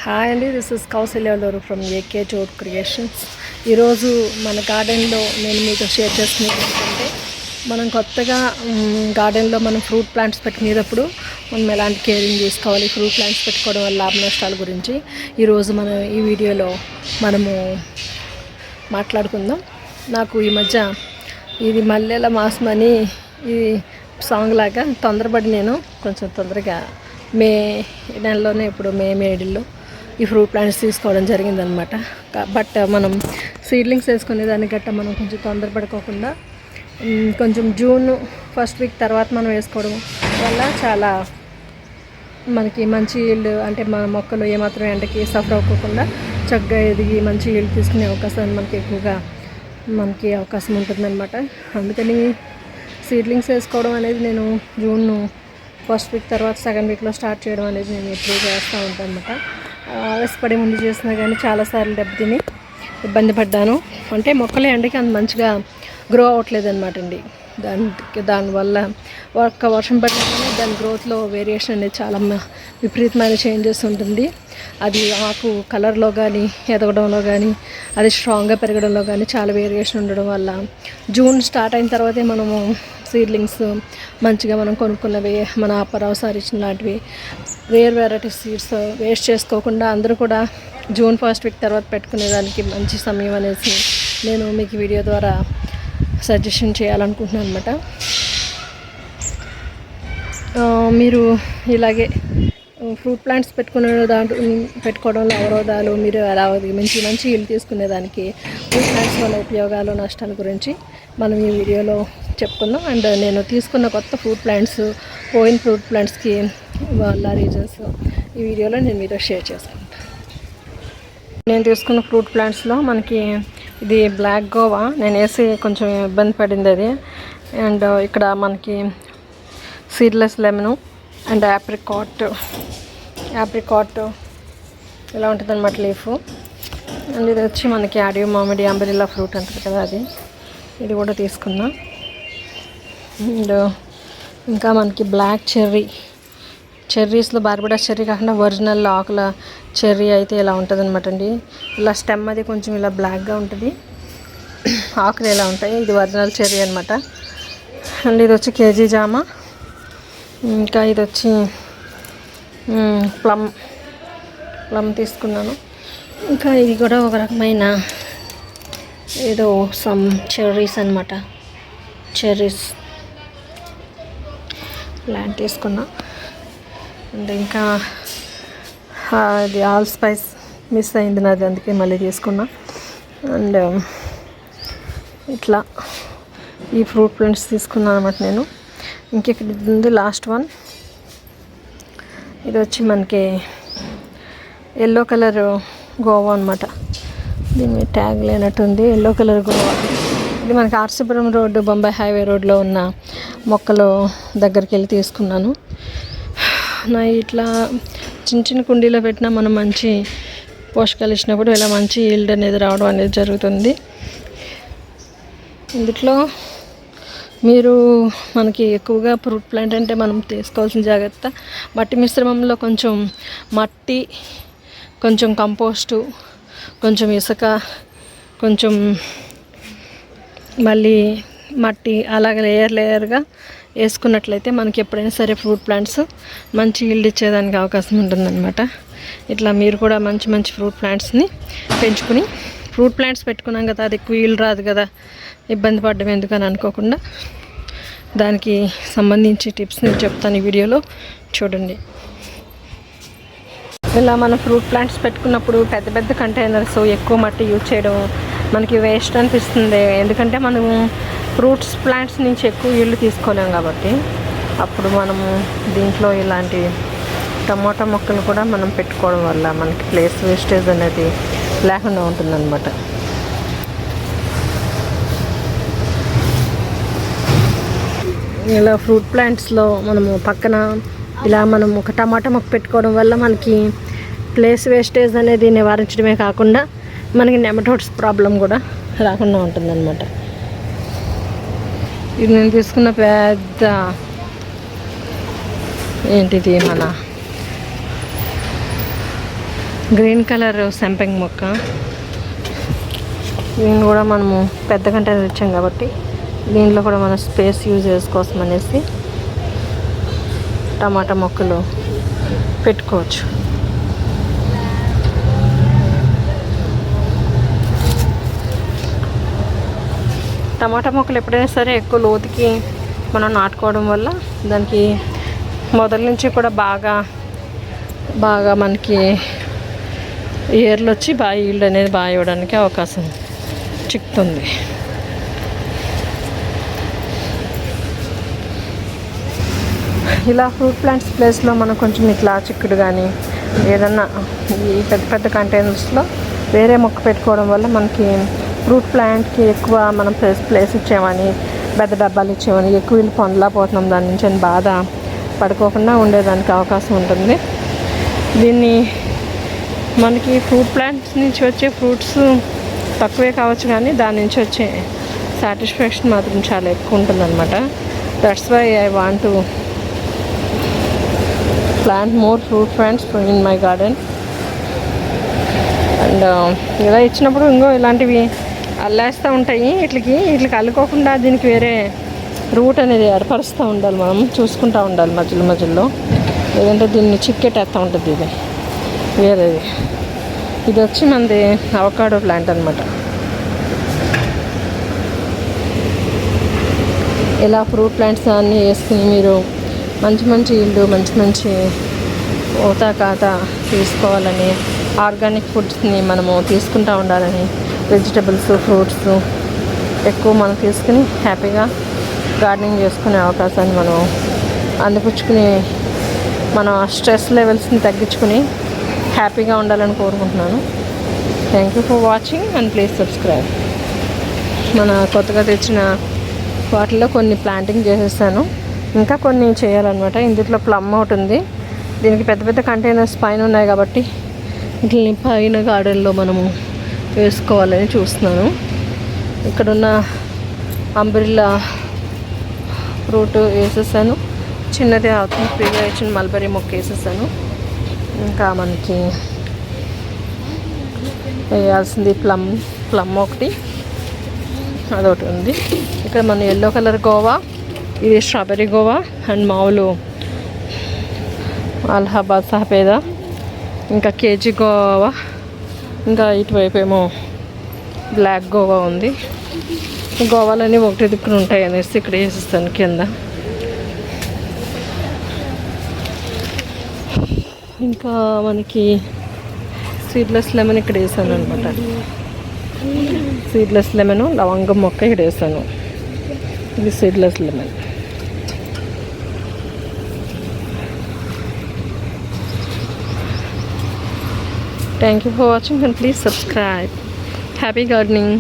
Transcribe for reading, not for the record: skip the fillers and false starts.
Hi అండి, this is Kausalya లోరు from AK జోడ్ క్రియేషన్స్. ఈరోజు మన గార్డెన్లో నేను మీతో షేర్ చేసుకునేది ఏంటంటే, మనం కొత్తగా గార్డెన్లో మనం ఫ్రూట్ ప్లాంట్స్ పెట్టుకునేటప్పుడు మనం ఎలాంటి కేరింగ్ తీసుకోవాలి, ఫ్రూట్ ప్లాంట్స్ పెట్టుకోవడం వల్ల లాభ నష్టాల గురించి ఈరోజు మనం ఈ వీడియోలో మనము మాట్లాడుకుందాం. నాకు ఈ మధ్య ఇది మల్లెల మాసం అని ఈ సాంగ్ లాగా తొందరపడి నేను కొంచెం తొందరగా మే నెలలోనే ఇప్పుడు మేడిల్లో ఈ ఫ్రూట్ ప్లాంట్స్ తీసుకోవడం జరిగిందనమాట. బట్ మనం సీడ్లింగ్స్ వేసుకునే దాన్ని గట్ట మనం కొంచెం తొందరపడుకోకుండా కొంచెం జూన్ ఫస్ట్ వీక్ తర్వాత మనం వేసుకోవడం వల్ల చాలా మనకి మంచి ఈల్డ్, అంటే మన మొక్కలు ఏమాత్రం ఎండకి సఫర్ అవ్వకుండా చక్కగా ఎదిగి మంచి ఈల్డ్ తీసుకునే అవకాశం మనకి అవకాశం ఉంటుందన్నమాట. అందుకని సీడ్లింగ్స్ వేసుకోవడం అనేది నేను జూన్ ఫస్ట్ వీక్ తర్వాత సెకండ్ వీక్లో స్టార్ట్ చేయడం అనేది నేను ఎప్పుడు చేస్తూ ఉంటాను అనమాట. ఆలస్యపడి ముందు చేసినా కానీ చాలాసార్లు దెబ్బతిని ఇబ్బంది పడ్డాను. అంటే మొక్కలు ఎండకి అంత మంచిగా గ్రో అవ్వట్లేదు అనమాట అండి. దానివల్ల ఒక్క వర్షం పడినా కానీ దాని గ్రోత్లో వేరియేషన్ అనేది చాలా విపరీతమైన చేంజెస్ ఉంటుంది. అది ఆకు కలర్లో కానీ ఎదగడంలో కానీ అది స్ట్రాంగ్గా పెరగడంలో కానీ చాలా వేరియేషన్ ఉండడం వల్ల జూన్ స్టార్ట్ అయిన తర్వాతే మనము సీడ్లింగ్స్ మంచిగా మనం కొనుక్కున్నవి, మన అప్పరావు సార్ ఇచ్చిన లాంటివి రేర్ వెరైటీ సీడ్స్ వేస్ట్ చేసుకోకుండా అందరూ కూడా జూన్ ఫస్ట్ వీక్ తర్వాత పెట్టుకునేదానికి మంచి సమయం అనేసి నేను మీకు వీడియో ద్వారా సజెషన్ చేయాలనుకుంటున్నాను అనమాట. మీరు ఇలాగే ఫ్రూట్ ప్లాంట్స్ పెట్టుకోవడంలో అవరోధాలు, మీరు ఎలా మంచి ఇల్లు తీసుకునేదానికి ఫ్రూట్ ప్లాంట్స్ వల్ల ఉపయోగాలు నష్టాల గురించి మనం ఈ వీడియోలో చెప్పుకుందాం. అండ్ నేను తీసుకున్న కొత్త ఫ్రూట్ ప్లాంట్స్, పోయిన ఫ్రూట్ ప్లాంట్స్కి వాళ్ళ రీజన్స్ ఈ వీడియోలో నేను మీతో షేర్ చేసుకుంటాను. నేను తీసుకున్న ఫ్రూట్ ప్లాంట్స్లో మనకి ఇది బ్లాక్ గోవా నేను వేసి కొంచెం ఇబ్బంది పడింది అది. అండ్ ఇక్కడ మనకి సీడ్లెస్ లెమను అండ్ యాప్రికాట్ ఇలా ఉంటుంది అన్నమాట లీఫ్. అండ్ ఇది వచ్చి మనకి ఆడియో మామిడి అంబ్రెల్లా ఫ్రూట్ అంటారు కదా, ఇది కూడా తీసుకున్నా. అండ్ ఇంకా మనకి బ్లాక్ చెర్రీస్లో బార్బడా చెర్రీ కాకుండా ఒరిజినల్ ఆకుల చెర్రీ అయితే ఇలా ఉంటుంది అనమాట అండి. ఇలా స్టెమ్ అది కొంచెం ఇలా బ్లాక్గా ఉంటుంది, ఆకులు ఇలా ఉంటాయి. ఇది ఒరిజినల్ చెర్రీ అనమాట. అండ్ ఇది వచ్చి కేజీ జామ. ఇంకా ఇది వచ్చి ప్లమ్ తీసుకున్నాను. ఇంకా ఇది కూడా ఒక రకమైన ఏదో సమ్ చెర్రీస్ అనమాట, చెర్రీస్ ప్లాంట్ తీసుకున్నా. అండ్ ఇంకా అది ఆల్ స్పైస్ మిస్ అయింది నాది, అందుకే మళ్ళీ తీసుకున్నా. అండ్ ఇట్లా ఈ ఫ్రూట్ ప్లాంట్స్ తీసుకున్నాను అనమాట నేను. ఇంకెక్కడ ఉంది లాస్ట్ వన్, ఇది వచ్చి మనకి ఎల్లో కలర్ గోవా అనమాట. దీని మీద ట్యాగ్ లేనట్టుంది, ఎల్లో కలర్ గోవా. ఇది మనకి ఆర్సీపురం రోడ్డు, బొంబాయి హైవే రోడ్లో ఉన్న మొక్కలు దగ్గరికి వెళ్ళి తీసుకున్నాను. నా ఇట్లా చిన్న కుండీలో పెట్టినా మనం మంచి పోషకాలు ఇచ్చినప్పుడు ఇలా మంచి ఈల్డ్ అనేది రావడం అనేది జరుగుతుంది. ఇందులో మీరు మనకి ఎక్కువగా ఫ్రూట్ ప్లాంట్ అంటే మనం తీసుకోవాల్సిన జాగ్రత్త, మట్టి మిశ్రమంలో కొంచెం మట్టి, కొంచెం కంపోస్టు, కొంచెం ఇసుక, కొంచెం మళ్ళీ మట్టి అలాగే లేయర్గా వేసుకున్నట్లయితే మనకి ఎప్పుడైనా సరే ఫ్రూట్ ప్లాంట్స్ మంచి ఈల్డ్ ఇచ్చేదానికి అవకాశం ఉంటుందన్నమాట. ఇట్లా మీరు కూడా మంచి ఫ్రూట్ ప్లాంట్స్ని పెంచుకుని, ఫ్రూట్ ప్లాంట్స్ పెట్టుకున్నాం కదా అది ఎక్కువ ఈల్డ్ రాదు కదా, ఇబ్బంది పడడం ఎందుకని అనుకోకుండా దానికి సంబంధించి టిప్స్ నేను చెప్తాను ఈ వీడియోలో, చూడండి. ఇలా మనం ఫ్రూట్ ప్లాంట్స్ పెట్టుకున్నప్పుడు పెద్ద కంటైనర్స్ ఎక్కువ మట్టి యూజ్ చేయడం మనకి వేస్ట్ అనిపిస్తుంది. ఎందుకంటే మనము ఫ్రూట్స్ ప్లాంట్స్ నుంచి ఎక్కువ ఈల్డ్ తీసుకోలేం కాబట్టి, అప్పుడు మనము దీంట్లో ఇలాంటి టమోటా మొక్కలు కూడా మనం పెట్టుకోవడం వల్ల మనకి ప్లేస్ వేస్టేజ్ అనేది లేకుండా ఉంటుందన్నమాట. ఇలా ఫ్రూట్ ప్లాంట్స్లో మనము పక్కన ఇలా మనం ఒక టమాటా మొక్క పెట్టుకోవడం వల్ల మనకి ప్లేస్ వేస్టేజ్ అనేది నివారించడమే కాకుండా మనకి నెమటోడ్స్ ప్రాబ్లం కూడా రాకుండా ఉంటుందన్నమాట. ఇది నేను తీసుకున్న పెద్ద ఏంటిది మన గ్రీన్ కలర్ సంపెంగ మొక్క. దీన్ని కూడా మనము పెద్ద కంటైనర్ ఇచ్చాం కాబట్టి దీంట్లో కూడా మనం స్పేస్ యూజ్ చేసుకోసం అనేసి టమాటా మొక్కలు పెట్టుకోవచ్చు. టమాటా మొక్కలు ఎప్పుడైనా సరే ఎక్కువ లోతుకి మనం నాటుకోవడం వల్ల దానికి మొదల నుంచి కూడా బాగా మనకి ఏర్లు వచ్చి బాగా ఈల్డ్ అనేది బాగా ఇవ్వడానికి అవకాశం చిక్కుతుంది. ఇలా ఫ్రూట్ ప్లాంట్స్ ప్లేస్లో మనం కొంచెం ఇట్లా చిక్కుడు కానీ ఏదన్నా ఈ పెద్ద పెద్ద కంటైనర్స్లో వేరే మొక్క పెట్టుకోవడం వల్ల మనకి ఫ్రూట్ ప్లాంట్కి ఎక్కువ మనం ప్లేస్ ఇచ్చామని పెద్ద డబ్బాలు ఇచ్చామని ఎక్కువ వీళ్ళు పొందలేకపోతున్నాం దాని నుంచి అని బాధ పడుకోకుండా ఉండేదానికి అవకాశం ఉంటుంది. దీన్ని మనకి ఫ్రూట్ ప్లాంట్స్ నుంచి వచ్చే ఫ్రూట్స్ తక్కువే కావచ్చు కానీ దాని నుంచి వచ్చే సాటిస్ఫాక్షన్ మాత్రం చాలా ఎక్కువ ఉంటుంది అనమాట. That's why I want to plant more fruit plants in my garden. And ఇలా ఇచ్చినప్పుడు ఇంకో ఇలాంటివి అల్లేస్తూ ఉంటాయి. వీటికి అల్లుకోకుండా దీనికి వేరే రూట్ అనేది ఏర్పరుస్తూ ఉండాలి, మనం చూసుకుంటూ ఉండాలి మధ్యలో. లేదంటే దీన్ని చిక్కెట్టేస్తూ ఉంటుంది. ఇది వేరేది. ఇది వచ్చి మనది అవకాడో ప్లాంట్ అనమాట. ఇలా ఫ్రూట్ ప్లాంట్స్ అన్నీ వేసుకుని మీరు మంచి ఇల్లు మంచి ఓతా తీసుకోవాలని, ఆర్గానిక్ ఫుడ్స్ని మనము తీసుకుంటూ ఉండాలని, వెజిటబుల్స్ ఫ్రూట్స్ ఎక్కువ మనం తీసుకుని హ్యాపీగా గార్డెనింగ్ చేసుకునే అవకాశాన్ని మనం అందిపుచ్చుకుని మన స్ట్రెస్ లెవెల్స్ని తగ్గించుకుని హ్యాపీగా ఉండాలని కోరుకుంటున్నాను. Thank you for watching and please subscribe. మన కొత్తగా తెచ్చిన వాటిల్లో కొన్ని ప్లాంటింగ్ చేసేసాను, ఇంకా కొన్ని చేయాలన్నమాట. ఇందులో ప్లమ్ ఒకటి ఉంది. దీనికి పెద్ద కంటైనర్స్ పైన ఉన్నాయి కాబట్టి వీటిని పైన గార్డెన్లో మనము వేసుకోవాలని చూస్తున్నాను. ఇక్కడున్న అంబ్రిల్లా ఫ్రూట్ వేసేసాను, చిన్నది అవుతుంది ఫ్రీగా ఇచ్చిన మల్బరీ మొక్క వేసేసాను. ఇంకా మనకి వేయాల్సింది ప్లమ్ ఒకటి, అదొకటి ఉంది. ఇక్కడ మన ఎల్లో కలర్ గోవా, ఇది స్ట్రాబెర్రీ గోవా అండ్ మామూలు అలహాబాద్ సహపేద, ఇంకా కేజీ గోవా, ఇంకా ఇటువైపు ఏమో బ్లాక్ గోవా ఉంది. ఈ గోవాలన్నీ ఒకటి దిక్కున ఉంటాయి అనేసి ఇక్కడ వేసిస్తాను కింద. ఇంకా మనకి సీడ్లెస్ లెమన్ ఇక్కడ వేసాను అనమాట. సీడ్లెస్ లెమన్ లవంగం మొక్క ఇక్కడ వేసాను. ఇది seedless lemon. Thank you for watching and please subscribe. Happy gardening.